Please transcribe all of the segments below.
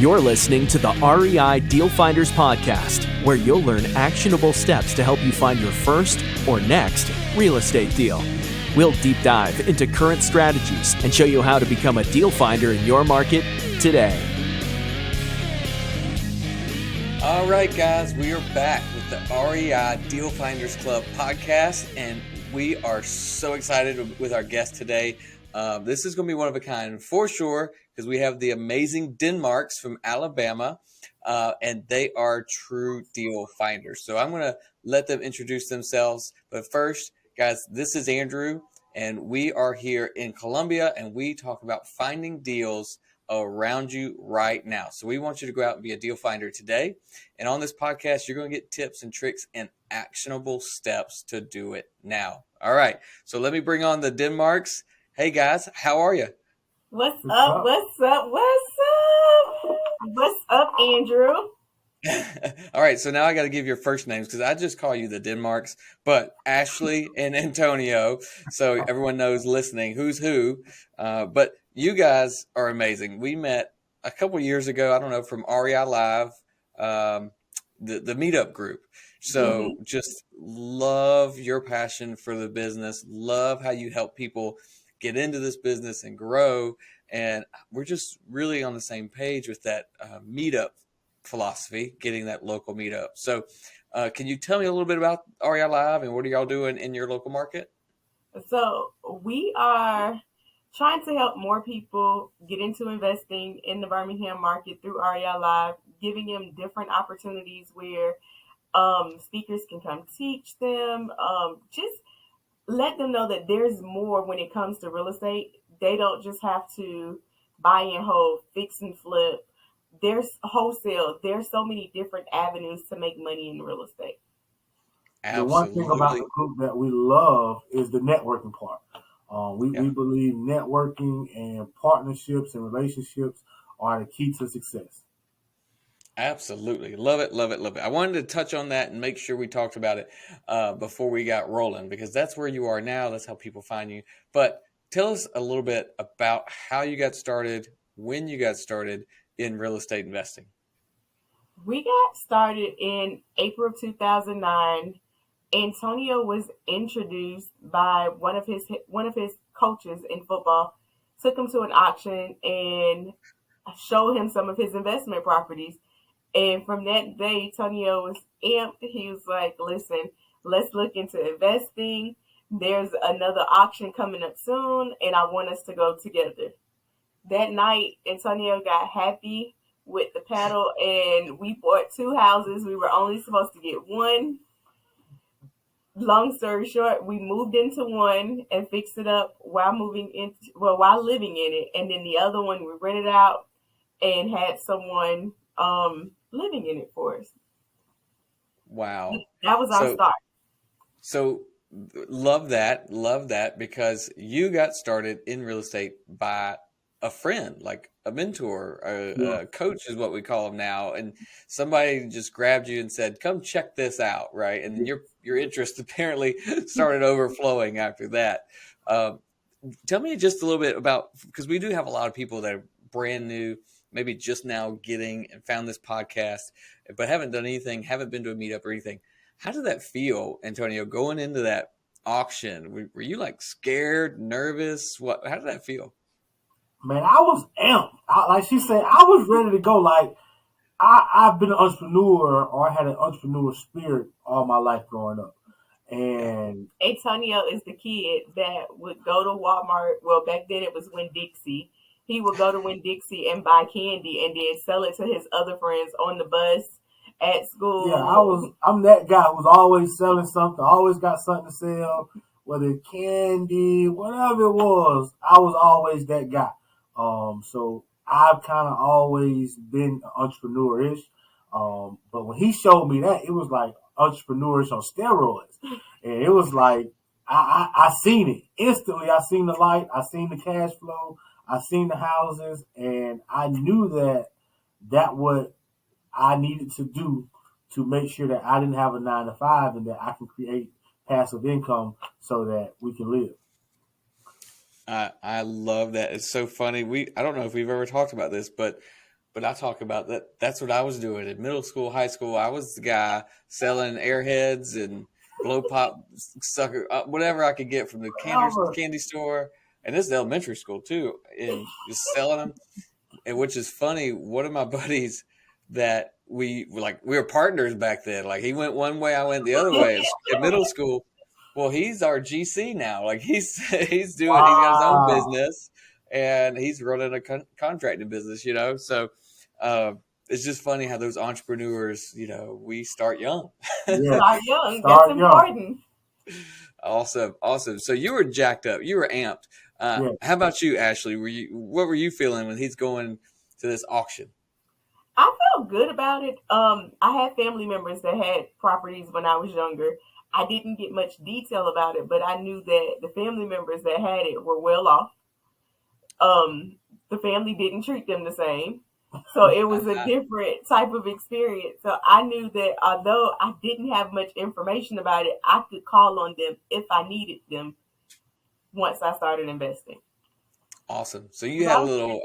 You're listening to the REI Deal Finders podcast, where you'll learn actionable steps to help you find your first or next real estate deal. We'll deep dive into current strategies and show you how to become a deal finder in your market today. All right, guys, we are back with the REI Deal Finders Club podcast, and we are so excited with our guest today. This is going to be one of a kind for sure, because we have the amazing Denmarks from Alabama, and they are true deal finders. So I'm going to let them introduce themselves. But first, guys, this is Andrew, and we are here in Columbia, and we talk about finding deals around you right now. So we want you to go out and be a deal finder today. And on this podcast, you're going to get tips and tricks and actionable steps to do it now. All right. So let me bring on the Denmarks. Hey guys, how are you? What's up? What's up, Andrew? All right, so now I got to give your first names because I just call you the Denmarks, but Ashley and Antonio, so everyone knows listening who's who. But you guys are amazing. We met a couple years ago, I don't know, from REI Live, the meetup group. So just love your passion for the business, love how you help people get into this business and grow. And we're just really on the same page with that meetup philosophy, getting that local meetup. So can you tell me a little bit about REI Live and what are y'all doing in your local market? So we are trying to help more people get into investing in the Birmingham market through REI Live, giving them different opportunities where speakers can come teach them, just let them know that there's more when it comes to real estate. They don't just have to buy and hold, fix and flip. There's wholesale. There's so many different avenues to make money in real estate. Absolutely. The one thing about the group that we love is the networking part. We believe networking and partnerships and relationships are the key to success. Absolutely. Love it, love it, love it. I wanted to touch on that and make sure we talked about it before we got rolling, because that's where you are now. That's how people find you. But tell us a little bit about how you got started, when you got started in real estate investing. We got started in April of 2009. Antonio was introduced by one of his coaches in football, took him to an auction and showed him some of his investment properties. And from that day, Antonio was amped. He was like, listen, let's look into investing. There's another auction coming up soon, and I want us to go together. That night, Antonio got happy with the paddle, and we bought 2 houses. We were only supposed to get one. Long story short, we moved into one and fixed it up while living in it. And then the other one, we rented out and had someone living in it for us. Wow. That was our start. So love that, because you got started in real estate by a friend, like a mentor, a coach is what we call them now. And somebody just grabbed you and said, come check this out. Right. And then your interest apparently started overflowing after that. Tell me just a little bit about, because we do have a lot of people that are brand new, maybe just now getting and found this podcast, but haven't done anything, haven't been to a meetup or anything. How did that feel, Antonio, going into that auction? Were you like scared, nervous? How did that feel? Man, I was amped. Like she said, I was ready to go. Like, I've been an entrepreneur, or I had an entrepreneur spirit all my life growing up. And Antonio is the kid that would go to Walmart. Well, back then it was Winn-Dixie. He would go to Winn-Dixie and buy candy and then sell it to his other friends on the bus at school. Yeah, I'm that guy who's always selling something, always got something to sell, whether candy, whatever it was, I was always that guy. So I've kind of always been entrepreneurish. But when he showed me that, it was like entrepreneurish on steroids. And it was like, I seen it. Instantly, I seen the light, I seen the cash flow, I seen the houses, and I knew that what I needed to do to make sure that I didn't have a 9-to-5 and that I can create passive income so that we can live. I love that. It's so funny. I don't know if we've ever talked about this, but But I talk about that. That's what I was doing in middle school, high school. I was the guy selling airheads and blow pop sucker, whatever I could get from the candy store. And this is elementary school too, and just selling them. And which is funny. One of my buddies that we were partners back then. Like he went one way, I went the other way in middle school. Well, he's our GC now. Like he's he's got his own business and he's running a contracting business. So it's just funny how those entrepreneurs, we start young. Yeah. Start young. That's important. Awesome. So you were jacked up. You were amped. How about you, Ashley? What were you feeling when he's going to this auction? I felt good about it. I had family members that had properties when I was younger. I didn't get much detail about it, but I knew that the family members that had it were well off. The family didn't treat them the same. So it was a different type of experience. So I knew that although I didn't have much information about it, I could call on them if I needed them once I started investing. Awesome. So you had a little,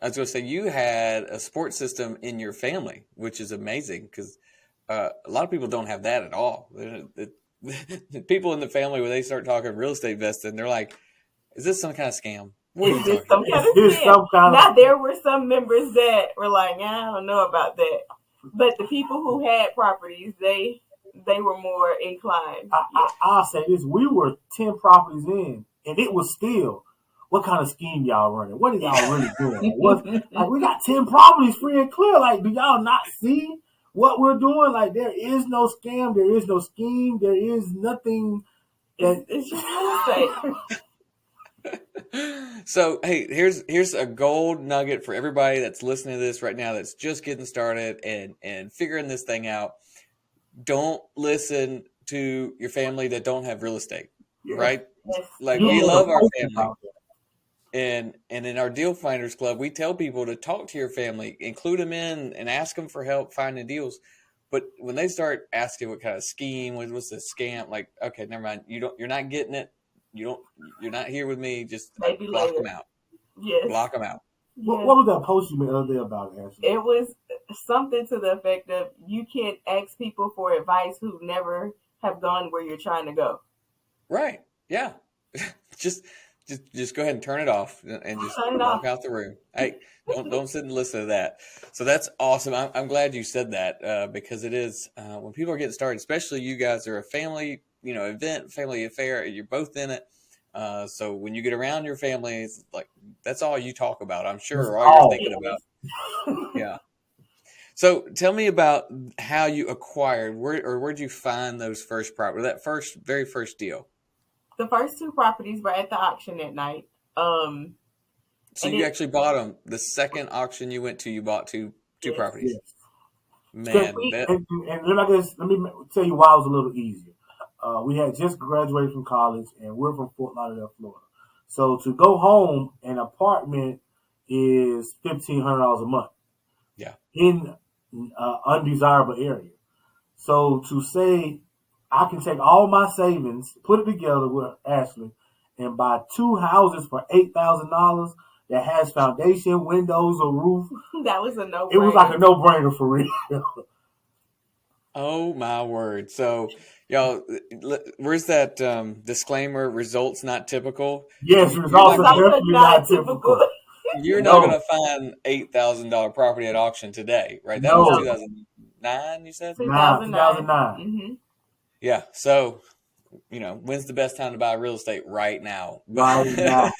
I was going to say, you had a support system in your family, which is amazing because a lot of people don't have that at all. The people in the family, when they start talking real estate investing, they're like, is this some kind of scam? What are you talking about? Now, there were some members that were like, I don't know about that. But the people who had properties, they were more inclined. I'll say this. We were 10 properties in, and it was still, what kind of scheme y'all running? What are y'all really doing? We got 10 properties free and clear. Like, do y'all not see what we're doing? Like, there is no scam. There is no scheme. There is nothing. It's just real estate. So, hey, here's a gold nugget for everybody that's listening to this right now that's just getting started and figuring this thing out. Don't listen to your family that don't have real estate, right? Yes. Like we love our family. And in our Deal Finders Club, we tell people to talk to your family, include them in and ask them for help finding deals. But when they start asking what kind of scheme, what's the scam, like, okay, never mind. You're not getting it. You're not here with me. Just block them out. Yes. Block them out. Yes. What was that post you made the other day about, Ashley? It was something to the effect of you can't ask people for advice who never have gone where you're trying to go. Right. Yeah. Just go ahead and turn it off and just walk out the room. Hey, don't sit and listen to that. So that's awesome. I'm glad you said that because it is when people are getting started, especially you guys are a family, event, family affair. You're both in it. So when you get around your family, it's like that's all you talk about. I'm sure all you're thinking about. Yeah. So tell me about how you acquired where'd you find those first property, that very first deal? The first two properties were at the auction that night. So you actually bought them. The second auction you went to, you bought two properties. Yes. Man. And let me tell you why it was a little easier. We had just graduated from college, and we're from Fort Lauderdale, Florida. So to go home, an apartment is $1,500 a month. Yeah. In an undesirable area. So to say I can take all my savings, put it together with Ashley, and buy two houses for $8,000 that has foundation, windows, a roof. That was a no-brainer. It was like a no-brainer for real. Oh my word! So, y'all, where's that disclaimer? Results not typical. Yes, results are definitely not typical. You're not going to find $8,000 property at auction today, right? That was 2009. You said 2009. Mm-hmm. Yeah. So, when's the best time to buy real estate? Right now. Right now.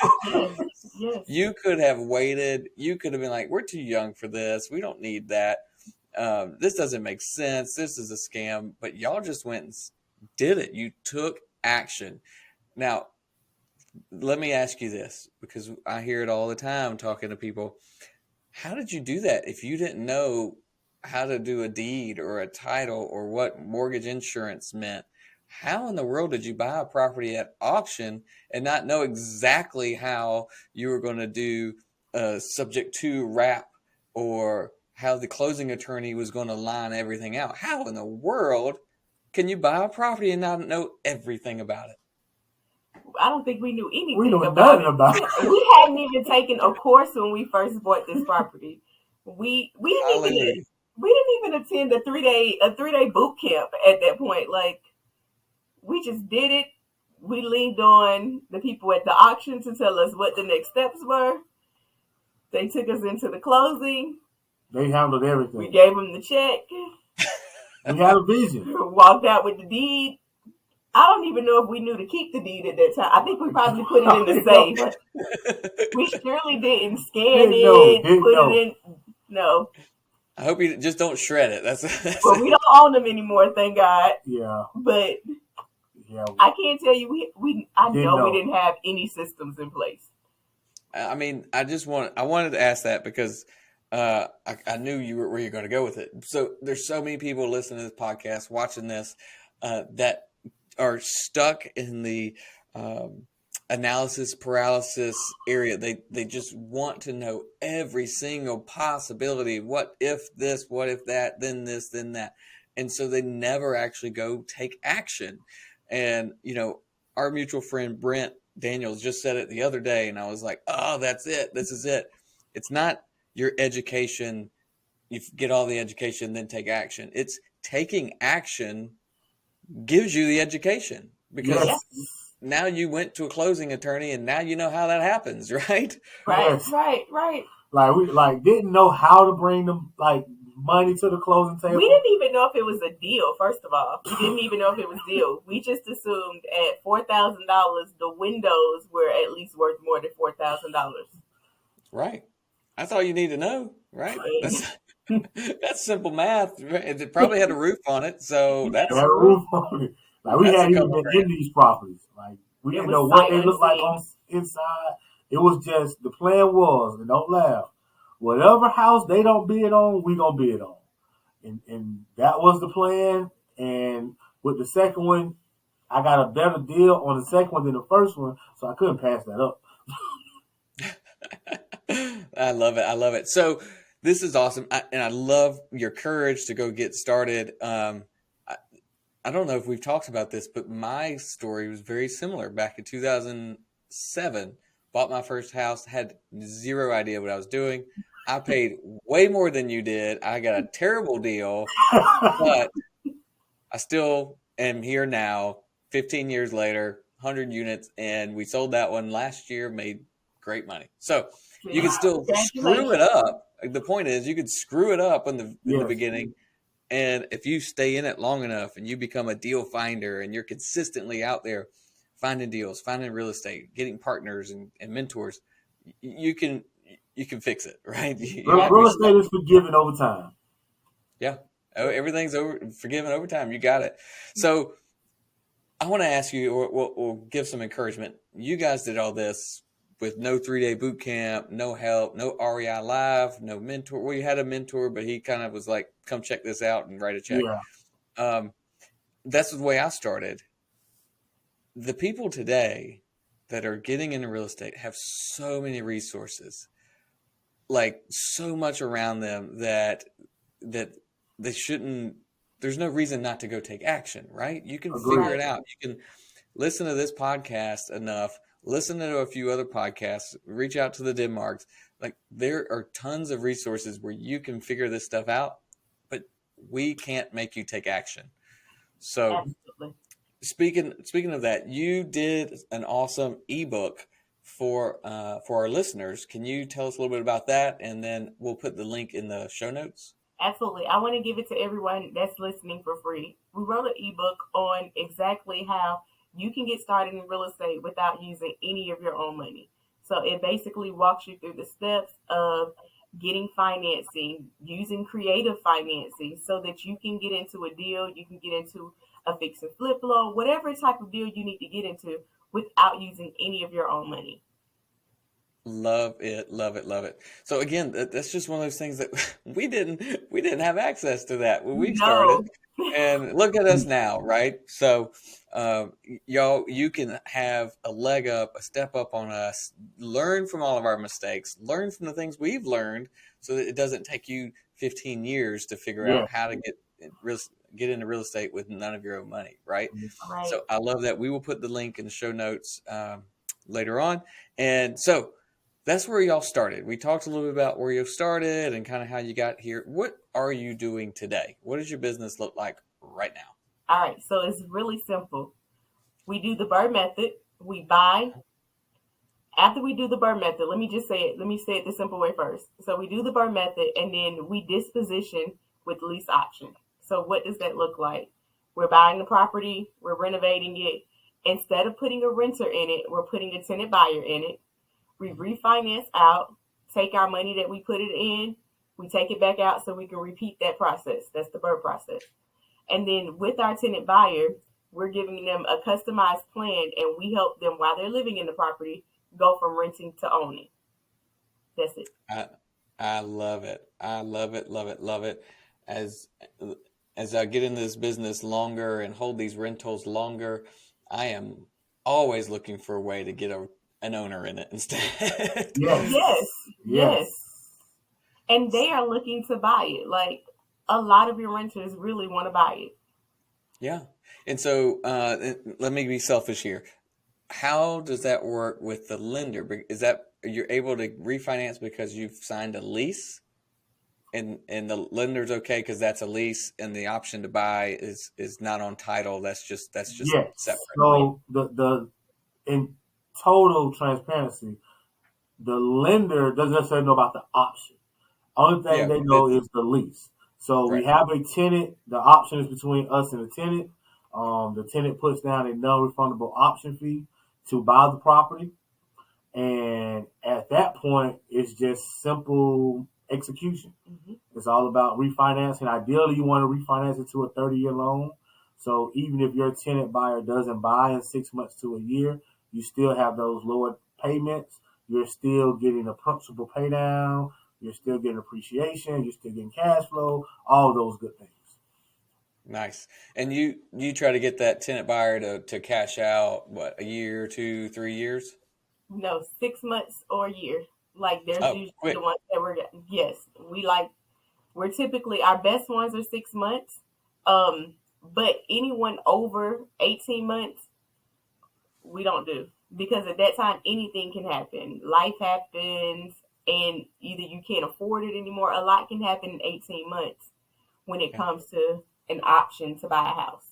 Yes. You could have waited. You could have been like, we're too young for this. We don't need that. This doesn't make sense. This is a scam. But y'all just went and did it. You took action. Now, let me ask you this, because I hear it all the time talking to people. How did you do that if you didn't know how to do a deed or a title or what mortgage insurance meant? How in the world did you buy a property at auction and not know exactly how you were going to do a subject to wrap or how the closing attorney was going to line everything out? How in the world can you buy a property and not know everything about it? I don't think we knew anything We knew about nothing it. about it. We hadn't even taken a course when we first bought this property. We Hallelujah. didn't even attend a 3-day boot camp at that point. Like, we just did it. We leaned on the people at the auction to tell us what the next steps were. They took us into the closing. They handled everything. We gave them the check. We had a vision. Walked out with the deed. I don't even know if we knew to keep the deed at that time. I think we probably put it in the safe. We surely didn't scan it, put it in. No. I hope you just don't shred it. That's Well, we don't own them anymore, thank God. Yeah. But yeah, I can't tell you, I know we know. didn't have any systems in place. I mean, I wanted to ask that because I knew where you're going to go with it. So there's so many people listening to this podcast, watching this, that are stuck in the analysis paralysis area. They just want to know every single possibility. What if this? What if that? Then this? Then that? And so they never actually go take action. And our mutual friend Brent Daniels just said it the other day, and I was like, "Oh, that's it. This is it." It's not your education. You get all the education, then take action. It's taking action gives you the education, because now you went to a closing attorney and now you know how that happens, right? Right. Like we didn't know how to bring them money to the closing table. We didn't even know if it was a deal. First of all, we didn't even know if it was a deal. We just assumed at $4,000 the windows were at least worth more than $4,000. Right. That's all you need to know, right? That's simple math. It probably had a roof on it, so that's a roof on it. Like we hadn't even been in these properties. Like we didn't know what they looked like on inside. It was just the plan was, and don't laugh, whatever house they don't bid on, we gonna bid on, and that was the plan. And with the second one, I got a better deal on the second one than the first one, so I couldn't pass that up. I love it. So this is awesome, and I love your courage to go get started. I don't know if we've talked about this, but my story was very similar. Back in 2007, bought my first house, had zero idea what I was doing. I paid way more than you did. I got a terrible deal, but I still am here now, 15 years later, 100 units, and we sold that one last year, made great money. So you can still screw it up. The point is, you could screw it up in the beginning. And if you stay in it long enough and you become a deal finder and you're consistently out there finding deals, finding real estate, getting partners and mentors, you can fix it, right? Real estate is forgiven over time. Yeah. Everything's forgiven over time. You got it. So I want to ask you, or give some encouragement. You guys did all this with no 3-day boot camp, no help, no REI Live, no mentor. Well, you had a mentor, but he kind of was like, come check this out and write a check. Yeah. That's the way I started. The people today that are getting into real estate have so many resources, like so much around them that they shouldn't, there's no reason not to go take action, right? You can figure it out. You can listen to this podcast enough, listen to a few other podcasts, reach out to the Denmarks. Like, there are tons of resources where you can figure this stuff out, but we can't make you take action. So speaking of that, you did an awesome ebook for our listeners. Can you tell us a little bit about that? And then we'll put the link in the show notes. Absolutely. I want to give it to everyone that's listening for free. We wrote an ebook on exactly how you can get started in real estate without using any of your own money. So it basically walks you through the steps of getting financing, using creative financing so that you can get into a deal, you can get into a fix and flip loan, whatever type of deal you need to get into without using any of your own money. Love it. So again, that's just one of those things that we didn't have access to that when we started. And look at us now, right? So y'all, you can have a leg up, a step up on us, learn from all of our mistakes, learn from the things we've learned so that it doesn't take you 15 years to figure out how to get into real estate with none of your own money, right? Right. So I love that. We will put the link in the show notes later on. And so that's where y'all started. We talked a little bit about where you started and kind of how you got here. What are you doing today? What does your business look like right now? All right. So it's really simple. We do the BRRRR method. We buy. After we do the BRRRR method, let me say it the simple way first. So we do the BRRRR method, and then we disposition with lease option. So what does that look like? We're buying the property, we're renovating it. Instead of putting a renter in it, we're putting a tenant buyer in it. We refinance out, take our money that we put it in, we take it back out so we can repeat that process. That's the BRRRR process. And then with our tenant buyer, we're giving them a customized plan, and we help them while they're living in the property go from renting to owning. That's it. I love it. I love it, love it, love it. As I get into this business longer and hold these rentals longer, I am always looking for a way to get an owner in it instead. Yes. And they are looking to buy it. Like, a lot of your renters really want to buy it. Yeah. And so let me be selfish here. How does that work with the lender? Is that you're able to refinance because you've signed a lease and the lender's okay because that's a lease, and the option to buy is not on title. That's just Yes. separate. So the in total transparency, the lender doesn't necessarily know about the option. Only thing they know is the lease. So we have a tenant. The option is between us and the tenant. The tenant puts down a non-refundable option fee to buy the property. And at that point, it's just simple execution. Mm-hmm. It's all about refinancing. Ideally, you want to refinance it to a 30-year loan. So even if your tenant buyer doesn't buy in 6 months to a year, you still have those lower payments. You're still getting a principal pay down. You're still getting appreciation. You're still getting cash flow. All those good things. Nice. And you try to get that tenant buyer to cash out, what, a year, 2, 3 years? No, 6 months or a year. Like, there's usually quick. the ones that we're typically, our best ones are 6 months. But anyone over 18 months, we don't do. Because at that time, anything can happen. Life happens, and either you can't afford it anymore. A lot can happen in 18 months when it comes to an option to buy a house.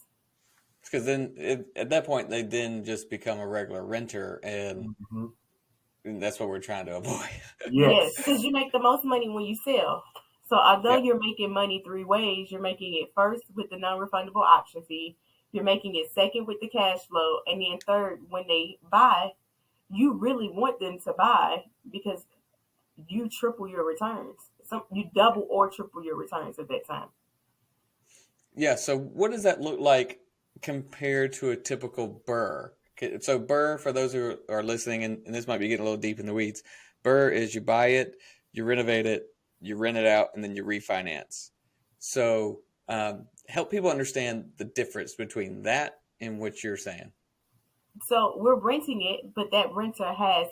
Because then at that point, they then just become a regular renter, and that's what we're trying to avoid. Yes, because you make the most money when you sell. So although you're making money 3 ways, you're making it first with the non-refundable option fee, you're making it second with the cash flow, and then third, when they buy, you really want them to buy because you triple your returns. You double or triple your returns at that time. Yeah, so what does that look like compared to a typical BRRRR? So BRRRR, for those who are listening, and this might be getting a little deep in the weeds, BRRRR is you buy it, you renovate it, you rent it out, and then you refinance. So help people understand the difference between that and what you're saying. So we're renting it, but that renter has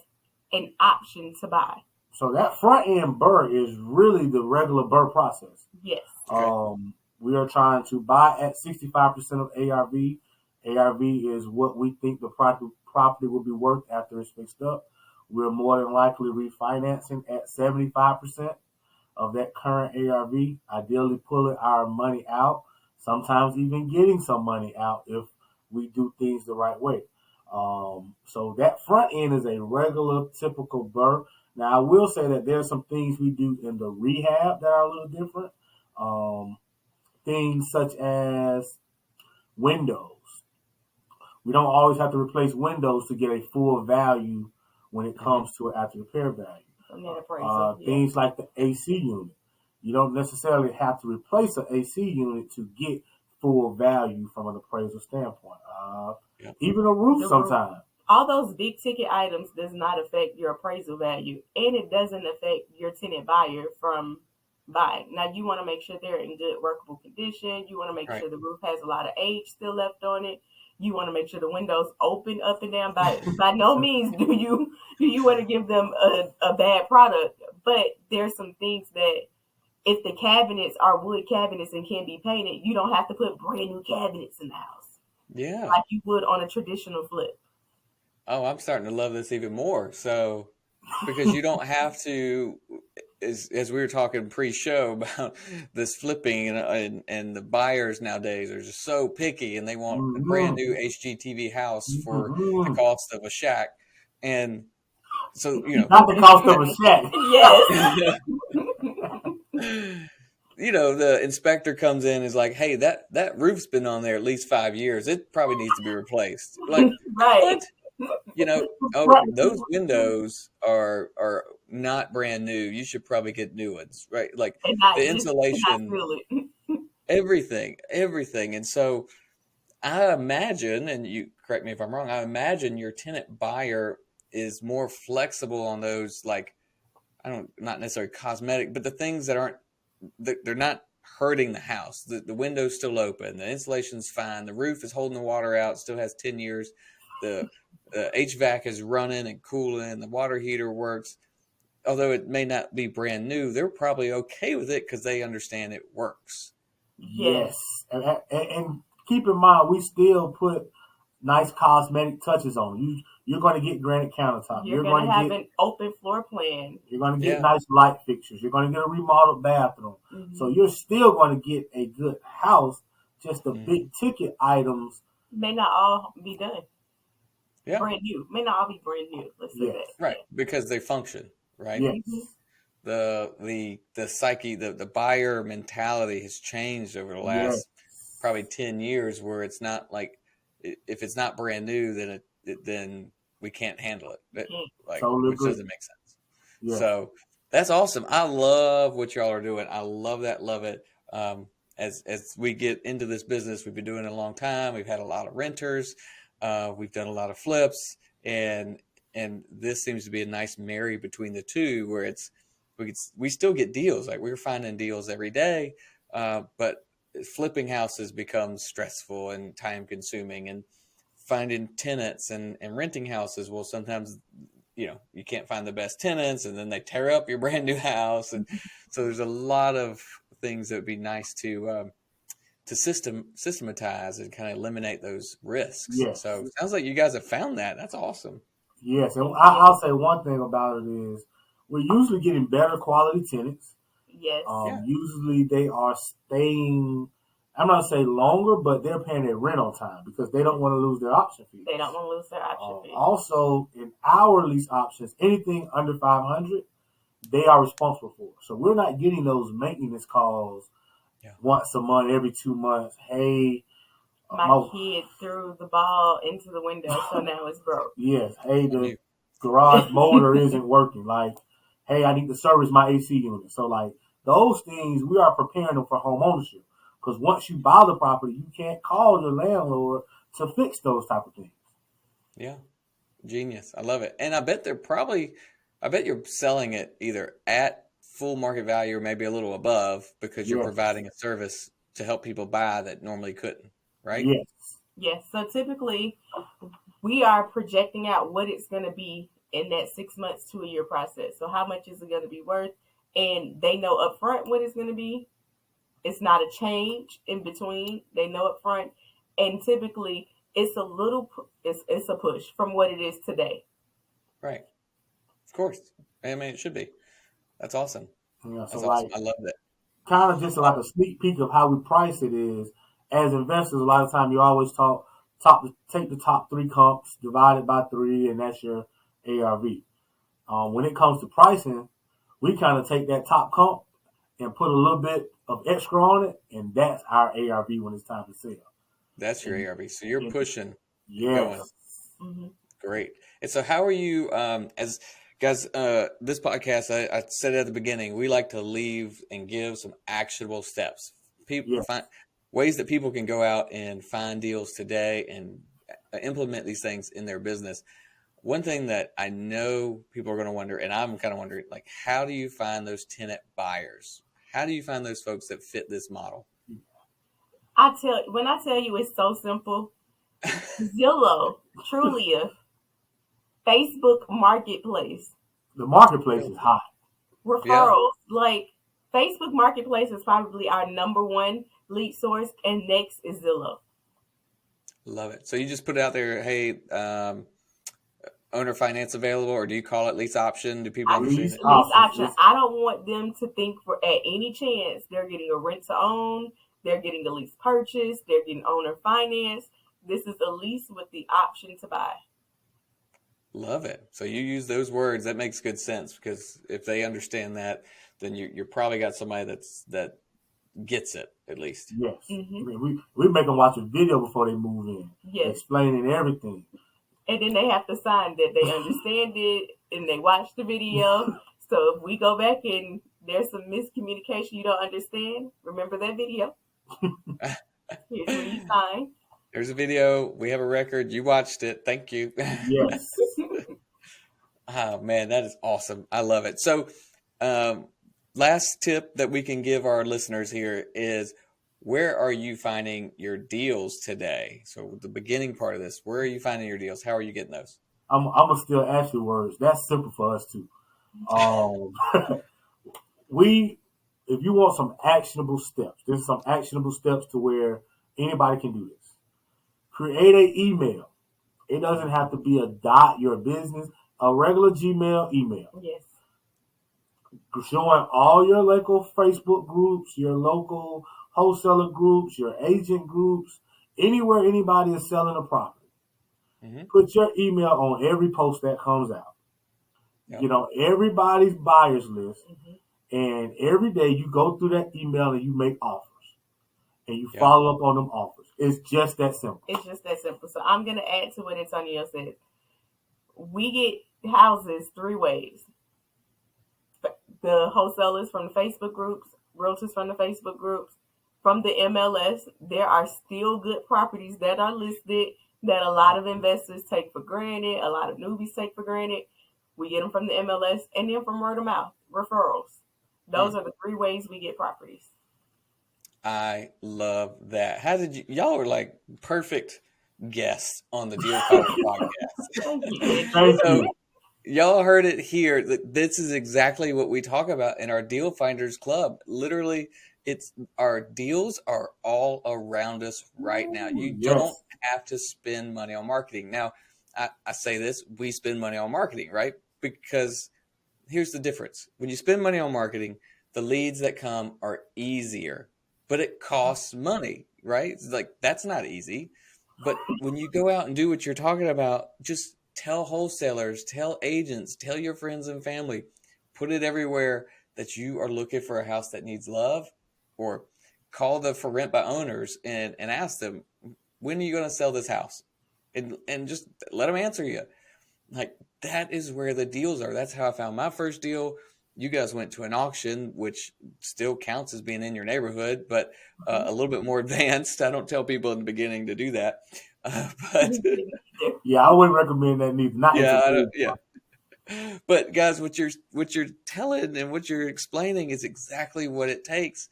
an option to buy. So that front end BRRRR is really the regular BRRRR process. Yes. Okay. We are trying to buy at 65% of ARV. ARV is what we think the property will be worth after it's fixed up. We're more than likely refinancing at 75% of that current ARV, ideally pulling our money out, sometimes even getting some money out if we do things the right way. So that front end is a regular, typical BRRRR. Now, I will say that there's some things we do in the rehab that are a little different. Things such as windows. We don't always have to replace windows to get a full value when it comes to an after repair value. Things like the AC unit. You don't necessarily have to replace an AC unit to get full value from an appraisal standpoint. Even a roof sometimes. All those big ticket items does not affect your appraisal value, and it doesn't affect your tenant buyer from buying. Now, you want to make sure they're in good workable condition. You want to make sure the roof has a lot of age still left on it. You want to make sure the windows open up and down. By no means do you want to give them a bad product, but there's some things that if the cabinets are wood cabinets and can be painted, you don't have to put brand new cabinets in the house Yeah. like you would on a traditional flip. Oh, I'm starting to love this even more. So, because you don't have to, as we were talking pre-show about this flipping and the buyers nowadays are just so picky and they want a brand new HGTV house for the cost of a shack. And so, Not the cost of a shack. Yes. The inspector comes in and is like, hey, that roof's been on there at least 5 years. It probably needs to be replaced. Like, Right. what? Those windows are not brand new. You should probably get new ones, right? Like the insulation, everything. And so I imagine, and you correct me if I'm wrong, I imagine your tenant buyer is more flexible on those, like, not necessarily cosmetic, but the things that aren't, they're not hurting the house. The window's still open. The insulation's fine. The roof is holding the water out, still has 10 years. The HVAC is running and cooling. The water heater works. Although it may not be brand new, they're probably okay with it because they understand it works. Yes. And keep in mind, we still put nice cosmetic touches on. You're going to get granite countertop. You're going to have an open floor plan. You're going to get nice light fixtures. You're going to get a remodeled bathroom. Mm-hmm. So you're still going to get a good house. Just the big ticket items may not all be done. Yeah. Brand new. May not all be brand new. Let's say that. Right. Because they function, right? Yes. The psyche, the buyer mentality has changed over the last probably 10 years, where it's not like, if it's not brand new, then we can't handle it. Which doesn't make sense. Yeah. So that's awesome. I love what y'all are doing. I love it. As we get into this business, we've been doing it a long time. We've had a lot of renters. We've done a lot of flips, and this seems to be a nice marry between the two, where we still get deals. Like, we're finding deals every day, but flipping houses becomes stressful and time consuming, and finding tenants and renting houses. Well, sometimes, you can't find the best tenants, and then they tear up your brand new house. And so there's a lot of things that would be nice to systematize and kind of eliminate those risks. Yes. So it sounds like you guys have found that. That's awesome. Yes. And I'll say one thing about it is we're usually getting better quality tenants. Yes. Usually they are staying, I'm not going to say longer, but they're paying their rent on time because they don't want to lose their option fee. They don't want to lose their option fee. Also, in our lease options, anything under $500, they are responsible for. So we're not getting those maintenance calls once a month, every 2 months. Hey, my kid threw the ball into the window, so now it's broke. Yes. Hey, the garage motor isn't working. Like, hey, I need to service my AC unit. So, like, those things, we are preparing them for home ownership. Because once you buy the property, you can't call your landlord to fix those type of things. Yeah. Genius. I love it. And I bet you're selling it either at full market value or maybe a little above, because you're providing a service to help people buy that normally couldn't, right? Yes. Yes. So typically we are projecting out what it's going to be in that 6 months to a year process. So how much is it going to be worth? And they know upfront what it's going to be. It's not a change in between. They know upfront. And typically it's a push from what it is today. Right. Of course. I mean, it should be. That's awesome. Yeah, That's awesome. I love that. Kind of just like a sneak peek of how we price it is. As investors, a lot of time you always take the top 3 comps, divide it by 3, and that's your ARV. When it comes to pricing, we kind of take that top comp and put a little bit of extra on it, and that's our ARV when it's time to sell. That's your ARV. So you're pushing. Yes. Mm-hmm. Great. And so how are you, as guys, this podcast, I said at the beginning, we like to leave and give some actionable steps. People find ways that people can go out and find deals today and implement these things in their business. One thing that I know people are going to wonder, and I'm kind of wondering, like, how do you find those tenant buyers? How do you find those folks that fit this model? When I tell you it's so simple, Zillow, Trulia, Facebook Marketplace. The marketplace is hot. Referrals, like Facebook Marketplace is probably our number one lead source, and next is Zillow. Love it. So you just put it out there, hey, owner finance available, or do you call it lease option? Do people understand it? Lease option. I don't want them to think for at any chance they're getting a rent to own, they're getting a lease purchase, they're getting owner finance. This is a lease with the option to buy. Love it. So you use those words. That makes good sense, because if they understand that, then you're probably got somebody that gets it at least. Yes. We make them watch a video before they move in. Yes. Explaining everything. And then they have to sign that they understand it and they watch the video. So if we go back and there's some miscommunication you don't understand, remember that video. Here's where you sign. There's a video. We have a record. You watched it. Thank you. Yes. Oh, man, that is awesome. I love it. So last tip that we can give our listeners here is, where are you finding your deals today? So the beginning part of this, where are you finding your deals? How are you getting those? I'm going to steal Ashley's words. That's simple for us too. If you want some actionable steps, there's some actionable steps to where anybody can do this. Create an email. It doesn't have to be your business, a regular Gmail email. Yes. Showing all your local Facebook groups, your local wholesaler groups, your agent groups, anywhere anybody is selling a property. Mm-hmm. Put your email on every post that comes out. Yep. Get on everybody's buyer's list. Mm-hmm. And every day you go through that email and you make offers. And you follow up on them offers. It's just that simple. It's just that simple. So I'm going to add to what Antonio said. We get houses three ways. The wholesalers from the Facebook groups, realtors from the Facebook groups, from the MLS. There are still good properties that are listed that a lot of investors take for granted, a lot of newbies take for granted. We get them from the MLS and then from word of mouth, referrals. Those are the three ways we get properties. I love that. How did y'all are like perfect guests on the Deal Finders podcast. Thank you. Y'all heard it here. This is exactly what we talk about in our Deal Finders Club. Literally, our deals are all around us right now. You don't have to spend money on marketing. Now, I say this, we spend money on marketing, right? Because here's the difference. When you spend money on marketing, the leads that come are easier, but it costs money, right? It's like, that's not easy. But when you go out and do what you're talking about, just tell wholesalers, tell agents, tell your friends and family, put it everywhere that you are looking for a house that needs love, or call the for rent by owners and ask them, when are you going to sell this house? And just let them answer you. Like, that is where the deals are. That's how I found my first deal. You guys went to an auction, which still counts as being in your neighborhood, but a little bit more advanced. I don't tell people in the beginning to do that. But yeah, I wouldn't recommend that neither. But guys, what you're telling and what you're explaining is exactly what it takes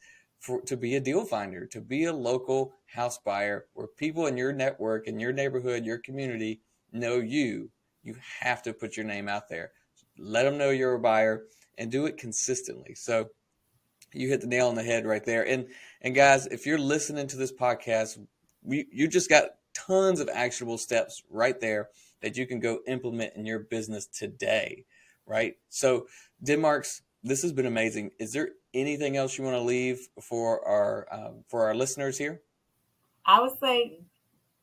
to be a deal finder, to be a local house buyer, where people in your network, in your neighborhood, your community know you. You have to put your name out there. Let them know you're a buyer and do it consistently. So you hit the nail on the head right there. And guys, if you're listening to this podcast, you just got tons of actionable steps right there that you can go implement in your business today, right? So Denmarks, this has been amazing. Is there anything else you want to leave for our listeners here? I would say,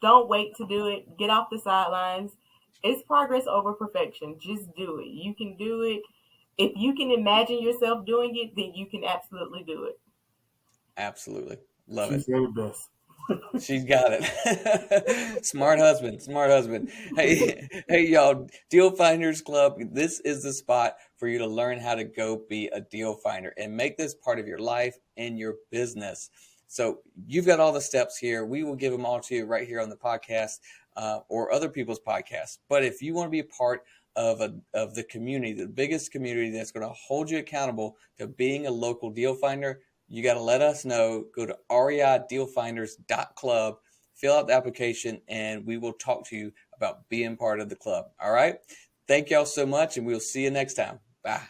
don't wait to do it. Get off the sidelines. It's progress over perfection. Just do it. You can do it. If you can imagine yourself doing it, then you can absolutely do it. Absolutely. Love it. She's the best. She's got it. Smart husband. Hey, y'all, Deal Finders Club. This is the spot for you to learn how to go be a deal finder and make this part of your life and your business. So you've got all the steps here. We will give them all to you right here on the podcast or other people's podcasts. But if you want to be a part of the community, the biggest community that's going to hold you accountable to being a local deal finder, you got to let us know. Go to reidealfinders.club, fill out the application, and we will talk to you about being part of the club. All right. Thank y'all so much, and we'll see you next time. Bye.